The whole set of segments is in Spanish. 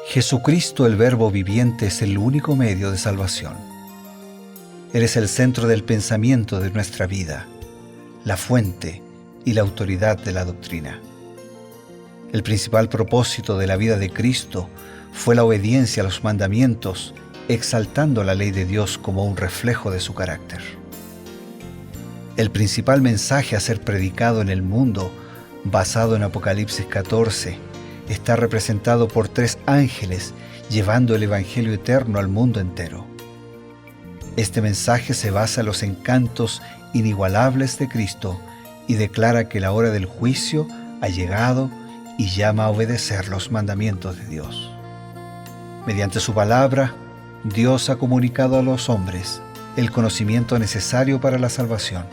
Jesucristo, el Verbo viviente, es el único medio de salvación. Él es el centro del pensamiento de nuestra vida, la fuente y la autoridad de la doctrina. El principal propósito de la vida de Cristo fue la obediencia a los mandamientos, exaltando la ley de Dios como un reflejo de su carácter. El principal mensaje a ser predicado en el mundo, basado en Apocalipsis 14, está representado por 3 ángeles llevando el Evangelio eterno al mundo entero. Este mensaje se basa en los encantos inigualables de Cristo y declara que la hora del juicio ha llegado y llama a obedecer los mandamientos de Dios. Mediante su palabra, Dios ha comunicado a los hombres el conocimiento necesario para la salvación.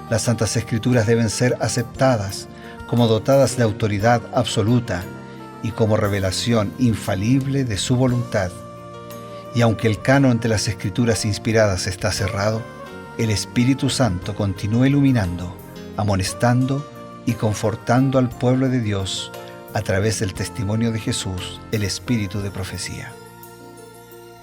Las Santas Escrituras deben ser aceptadas como dotadas de autoridad absoluta y como revelación infalible de su voluntad. Y aunque el canon de las Escrituras inspiradas está cerrado, el Espíritu Santo continúa iluminando, amonestando y confortando al pueblo de Dios a través del testimonio de Jesús, el Espíritu de profecía.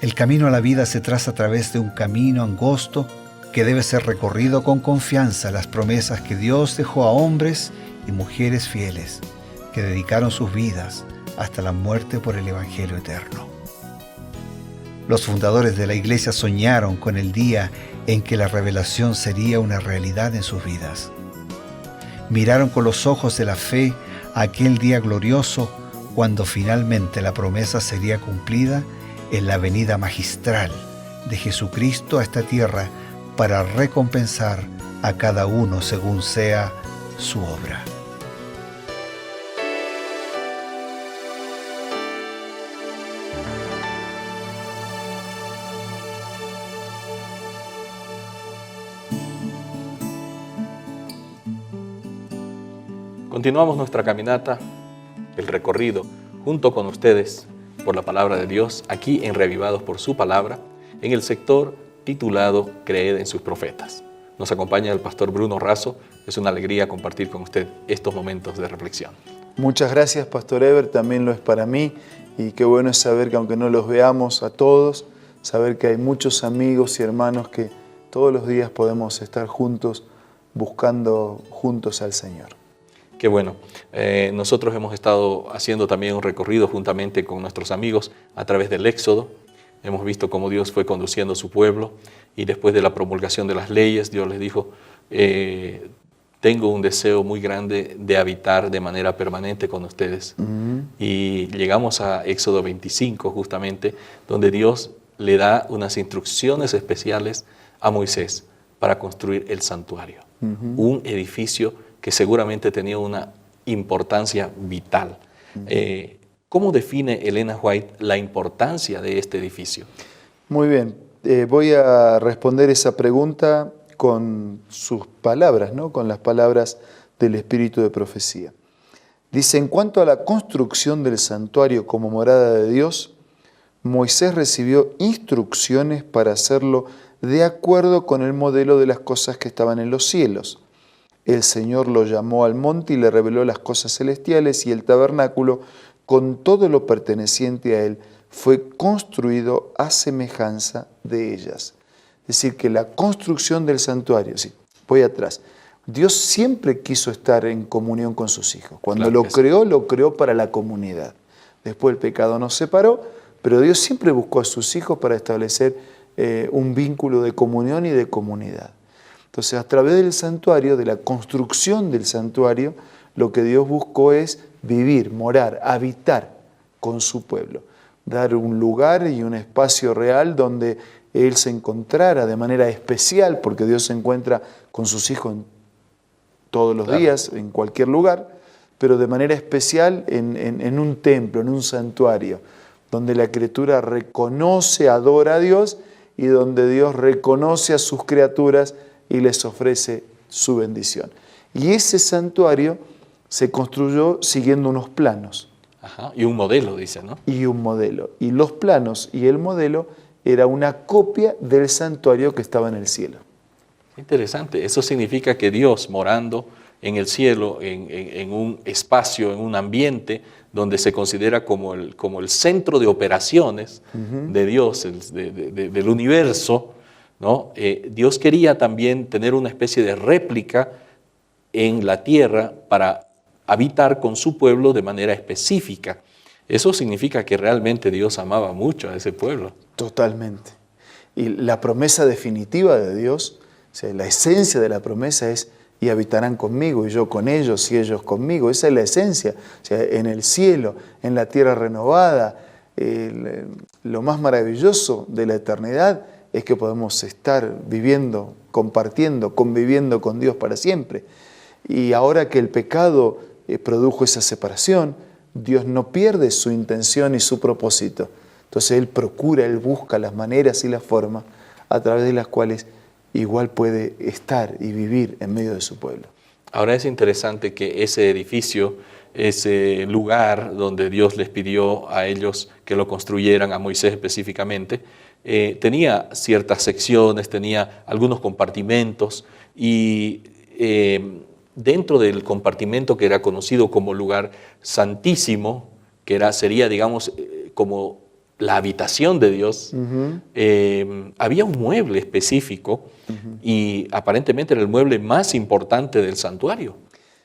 El camino a la vida se traza a través de un camino angosto que debe ser recorrido con confianza en las promesas que Dios dejó a hombres y mujeres fieles que dedicaron sus vidas hasta la muerte por el Evangelio eterno. Los fundadores de la Iglesia soñaron con el día en que la revelación sería una realidad en sus vidas. Miraron con los ojos de la fe a aquel día glorioso cuando finalmente la promesa sería cumplida en la venida magistral de Jesucristo a esta tierra para recompensar a cada uno según sea su obra. Continuamos nuestra caminata, el recorrido, junto con ustedes, por la palabra de Dios, aquí en Reavivados por su palabra, en el sector titulado Creed en sus profetas. Nos acompaña el pastor Bruno Razo. Es una alegría compartir con usted estos momentos de reflexión. Muchas gracias, Pastor Ever, también lo es para mí, y qué bueno es saber que aunque no los veamos a todos, saber que hay muchos amigos y hermanos que todos los días podemos estar juntos, buscando juntos al Señor. Qué bueno. Nosotros hemos estado haciendo también un recorrido juntamente con nuestros amigos a través del Éxodo. Hemos visto cómo Dios fue conduciendo a su pueblo y después de la promulgación de las leyes, Dios les dijo, tengo un deseo muy grande de habitar de manera permanente con ustedes. Y llegamos a Éxodo 25 justamente, donde Dios le da unas instrucciones especiales a Moisés para construir el santuario. Un edificio que seguramente tenía una importancia vital. ¿Cómo define Elena White la importancia de este edificio? Muy bien, voy a responder esa pregunta con sus palabras, ¿no? Con las palabras del Espíritu de profecía. Dice, en cuanto a la construcción del santuario como morada de Dios, Moisés recibió instrucciones para hacerlo de acuerdo con el modelo de las cosas que estaban en los cielos. El Señor lo llamó al monte y le reveló las cosas celestiales, y el tabernáculo, con todo lo perteneciente a él, fue construido a semejanza de ellas. Es decir, que la construcción del santuario, sí, voy atrás, Dios siempre quiso estar en comunión con sus hijos. Cuando lo creó para la comunidad. Después el pecado nos separó, pero Dios siempre buscó a sus hijos para establecer un vínculo de comunión y de comunidad. Entonces, a través del santuario, de la construcción del santuario, lo que Dios buscó es vivir, morar, habitar con su pueblo. Dar un lugar y un espacio real donde Él se encontrara de manera especial, porque Dios se encuentra con sus hijos todos los días, en cualquier lugar, pero de manera especial en un templo, en un santuario, donde la criatura reconoce, adora a Dios, y donde Dios reconoce a sus criaturas y les ofrece su bendición. Y ese santuario se construyó siguiendo unos planos. Y un modelo, dice, ¿no? Y un modelo. Y los planos y el modelo era una copia del santuario que estaba en el cielo. Interesante. Eso significa que Dios, morando en el cielo, en un espacio, en un ambiente donde se considera como el centro de operaciones de Dios, del universo, ¿no? Dios quería también tener una especie de réplica en la tierra para habitar con su pueblo de manera específica. Eso significa que realmente Dios amaba mucho a ese pueblo. Totalmente. Y la promesa definitiva de Dios, o sea, la esencia de la promesa es: y habitarán conmigo, y yo con ellos, y ellos conmigo. Esa es la esencia. O sea, en el cielo, en la tierra renovada, lo más maravilloso de la eternidad es que podemos estar viviendo, compartiendo, conviviendo con Dios para siempre. Y ahora que el pecado produjo esa separación, Dios no pierde su intención y su propósito. Entonces Él procura, Él busca las maneras y las formas a través de las cuales igual puede estar y vivir en medio de su pueblo. Ahora es interesante que ese edificio, ese lugar donde Dios les pidió a ellos que lo construyeran, a Moisés específicamente, tenía ciertas secciones, tenía algunos compartimentos y dentro del compartimento que era conocido como lugar santísimo, que sería, digamos, como la habitación de Dios, había un mueble específico y aparentemente era el mueble más importante del santuario.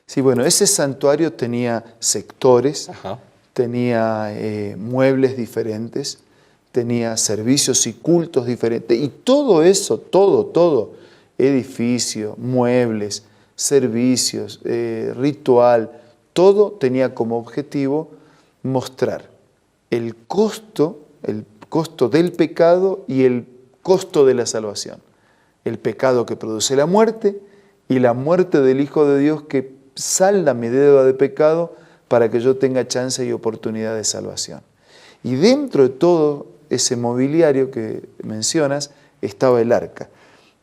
Sí, bueno, ese santuario tenía sectores, tenía muebles diferentes, tenía servicios y cultos diferentes, y todo eso, todo, edificio, muebles, servicios, ritual, todo tenía como objetivo mostrar el costo del pecado y el costo de la salvación. El pecado que produce la muerte y la muerte del Hijo de Dios que salda mi deuda de pecado para que yo tenga chance y oportunidad de salvación. Y dentro de todo ese mobiliario que mencionas estaba el arca.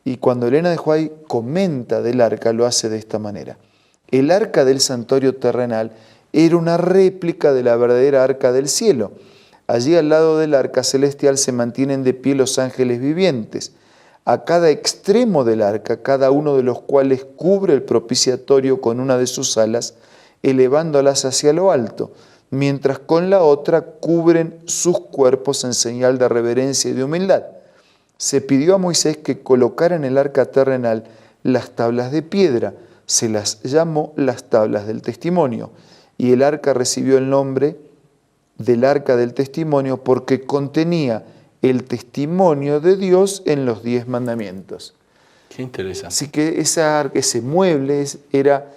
Y cuando Elena de White comenta del arca, lo hace de esta manera. El arca del santuario terrenal era una réplica de la verdadera arca del cielo. Allí al lado del arca celestial se mantienen de pie los ángeles vivientes. A cada extremo del arca, cada uno de los cuales cubre el propiciatorio con una de sus alas, elevándolas hacia lo alto, mientras con la otra cubren sus cuerpos en señal de reverencia y de humildad. Se pidió a Moisés que colocara en el arca terrenal las tablas de piedra, se las llamó las tablas del testimonio, y el arca recibió el nombre del arca del testimonio porque contenía el testimonio de Dios en los 10 mandamientos. Qué interesante. Así que ese mueble era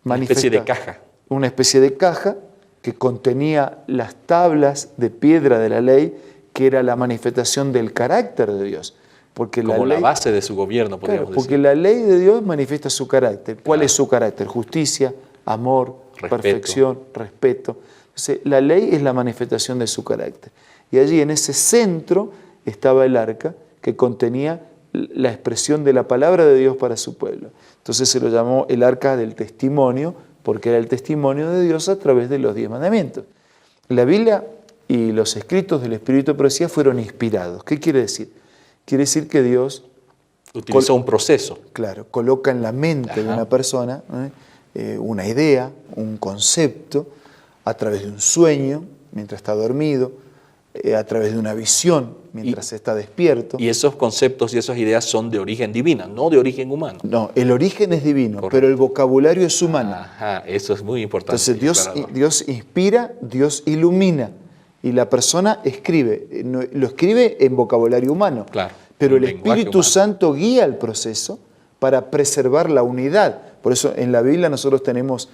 una especie de caja. Una especie de caja que contenía las tablas de piedra de la ley, que era la manifestación del carácter de Dios. Porque como la base de su gobierno, podríamos decir. Porque la ley de Dios manifiesta su carácter. ¿Cuál es su carácter? Justicia, amor, perfección, respeto. Entonces, la ley es la manifestación de su carácter. Y allí en ese centro estaba el arca que contenía la expresión de la palabra de Dios para su pueblo. Entonces se lo llamó el arca del testimonio, porque era el testimonio de Dios a través de los 10 mandamientos. La Biblia y los escritos del Espíritu de Profecía fueron inspirados. ¿Qué quiere decir? Quiere decir que Dios utilizó un proceso. Claro, coloca en la mente de una persona una idea, un concepto, a través de un sueño, mientras está dormido, a través de una visión, mientras está despierto. Y esos conceptos y esas ideas son de origen divino, no de origen humano. No, el origen es divino, correcto, pero el vocabulario es humano. Eso es muy importante. Entonces Dios inspira, Dios ilumina, y la persona escribe, lo escribe en vocabulario humano, claro, pero el Espíritu Santo guía el proceso para preservar la unidad. Por eso en la Biblia nosotros tenemos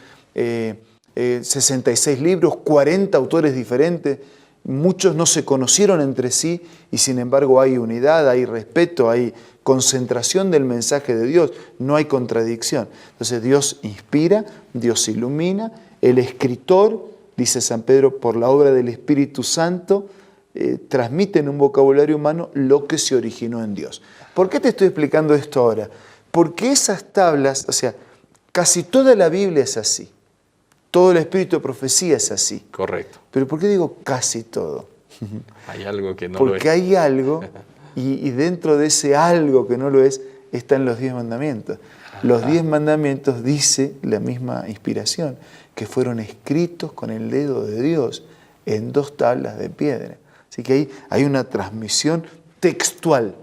66 libros, 40 autores diferentes. Muchos no se conocieron entre sí y sin embargo hay unidad, hay respeto, hay concentración del mensaje de Dios, no hay contradicción. Entonces Dios inspira, Dios ilumina, el escritor, dice San Pedro, por la obra del Espíritu Santo, transmite en un vocabulario humano lo que se originó en Dios. ¿Por qué te estoy explicando esto ahora? Porque esas tablas, o sea, casi toda la Biblia es así. Todo el espíritu de profecía es así. Correcto. ¿Pero por qué digo casi todo? Hay algo que no lo es. Porque hay algo, y dentro de ese algo que no lo es, están los 10 mandamientos. Los 10 mandamientos dice la misma inspiración, que fueron escritos con el dedo de Dios en 2 tablas de piedra. Así que ahí hay una transmisión textual.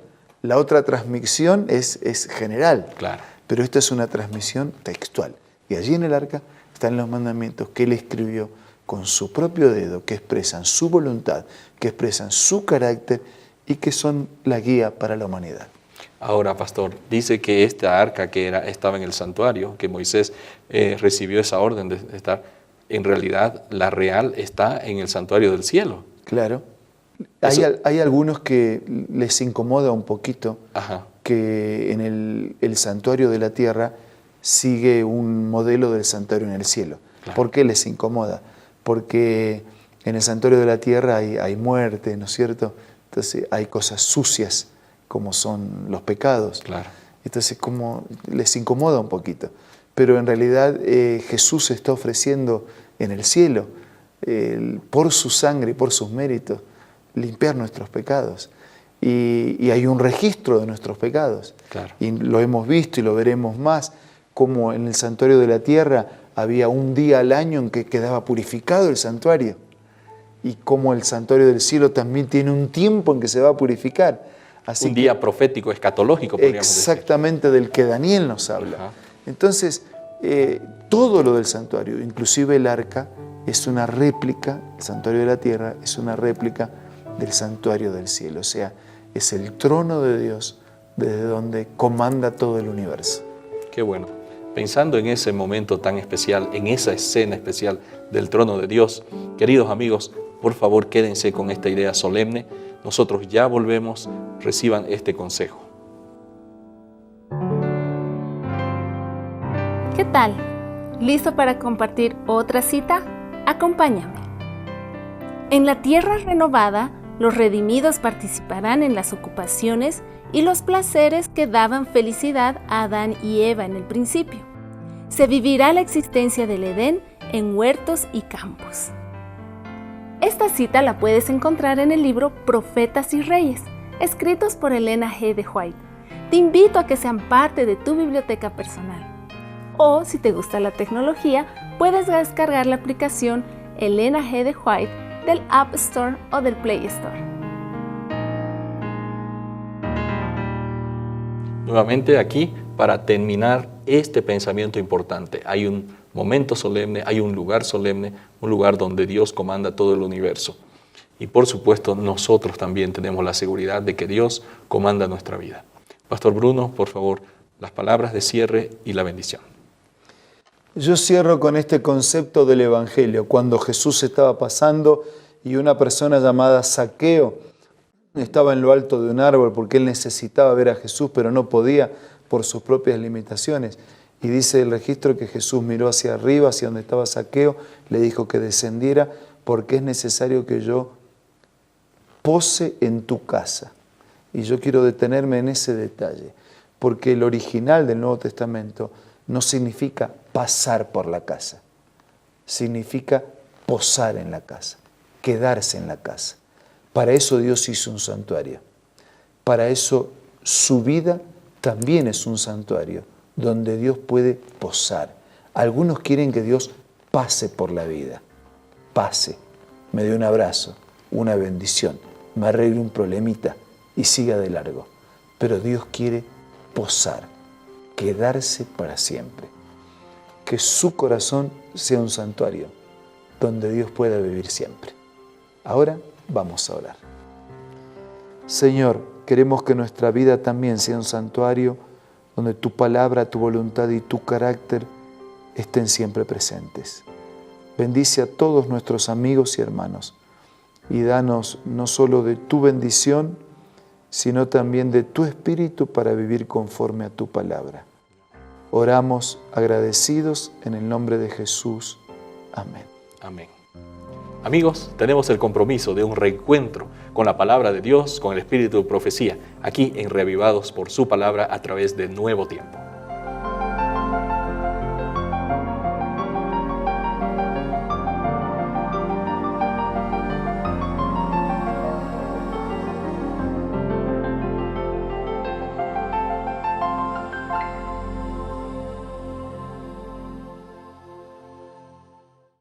La otra transmisión es general, Claro. pero esta es una transmisión textual. Y allí en el arca están los mandamientos que él escribió con su propio dedo, que expresan su voluntad, que expresan su carácter y que son la guía para la humanidad. Ahora, pastor, dice que esta arca que estaba en el santuario, que Moisés recibió esa orden de estar, en realidad la real está en el santuario del cielo. Claro. Eso- Hay algunos que les incomoda un poquito Ajá. que en el santuario de la tierra sigue un modelo del santuario en el cielo. Claro. ¿Por qué les incomoda? Porque en el santuario de la tierra hay muerte, ¿no es cierto? Entonces hay cosas sucias como son los pecados. Claro. Entonces como les incomoda un poquito. Pero en realidad Jesús está ofreciendo en el cielo, por su sangre y por sus méritos, limpiar nuestros pecados. Y hay un registro de nuestros pecados. Claro. Y lo hemos visto y lo veremos más, como en el santuario de la tierra había un día al año en que quedaba purificado el santuario. Y como el santuario del cielo también tiene un tiempo en que se va a purificar. Así Un día profético, escatológico, podríamos decir. exactamente del que Daniel nos habla. Ajá. Entonces, todo lo del santuario, inclusive el arca, es una réplica, el santuario de la tierra es una réplica del santuario del cielo. O sea, es el trono de Dios desde donde comanda todo el universo. Qué bueno. Pensando en ese momento tan especial, en esa escena especial del trono de Dios, queridos amigos, por favor quédense con esta idea solemne. Nosotros ya volvemos, reciban este consejo. ¿Qué tal? ¿Listo para compartir otra cita? Acompáñame. En la tierra renovada, los redimidos participarán en las ocupaciones y los placeres que daban felicidad a Adán y Eva en el principio. Se vivirá la existencia del Edén en huertos y campos. Esta cita la puedes encontrar en el libro Profetas y Reyes, escritos por Elena G. de White. Te invito a que sean parte de tu biblioteca personal. O, si te gusta la tecnología, puedes descargar la aplicación Elena G. de White del App Store o del Play Store. Nuevamente aquí para terminar este pensamiento importante. Hay un momento solemne, hay un lugar solemne, un lugar donde Dios comanda todo el universo. Y por supuesto nosotros también tenemos la seguridad de que Dios comanda nuestra vida. Pastor Bruno, por favor, las palabras de cierre y la bendición. Yo cierro con este concepto del Evangelio. Cuando Jesús estaba pasando y una persona llamada Zaqueo estaba en lo alto de un árbol porque él necesitaba ver a Jesús, pero no podía por sus propias limitaciones. Y dice el registro que Jesús miró hacia arriba, hacia donde estaba Zaqueo, le dijo que descendiera porque es necesario que yo pose en tu casa. Y yo quiero detenerme en ese detalle, porque el original del Nuevo Testamento no significa pasar por la casa, significa posar en la casa, quedarse en la casa. Para eso Dios hizo un santuario. Para eso su vida también es un santuario, donde Dios puede posar. Algunos quieren que Dios pase por la vida, pase, me dé un abrazo, una bendición, me arregle un problemita y siga de largo. Pero Dios quiere posar, quedarse para siempre. Que su corazón sea un santuario donde Dios pueda vivir siempre. Ahora vamos a orar. Señor, queremos que nuestra vida también sea un santuario donde tu palabra, tu voluntad y tu carácter estén siempre presentes. Bendice a todos nuestros amigos y hermanos y danos no solo de tu bendición, sino también de tu espíritu para vivir conforme a tu palabra. Oramos agradecidos en el nombre de Jesús. Amén. Amén. Amigos, tenemos el compromiso de un reencuentro con la palabra de Dios, con el espíritu de profecía, aquí en Reavivados por su palabra a través de Nuevo Tiempo.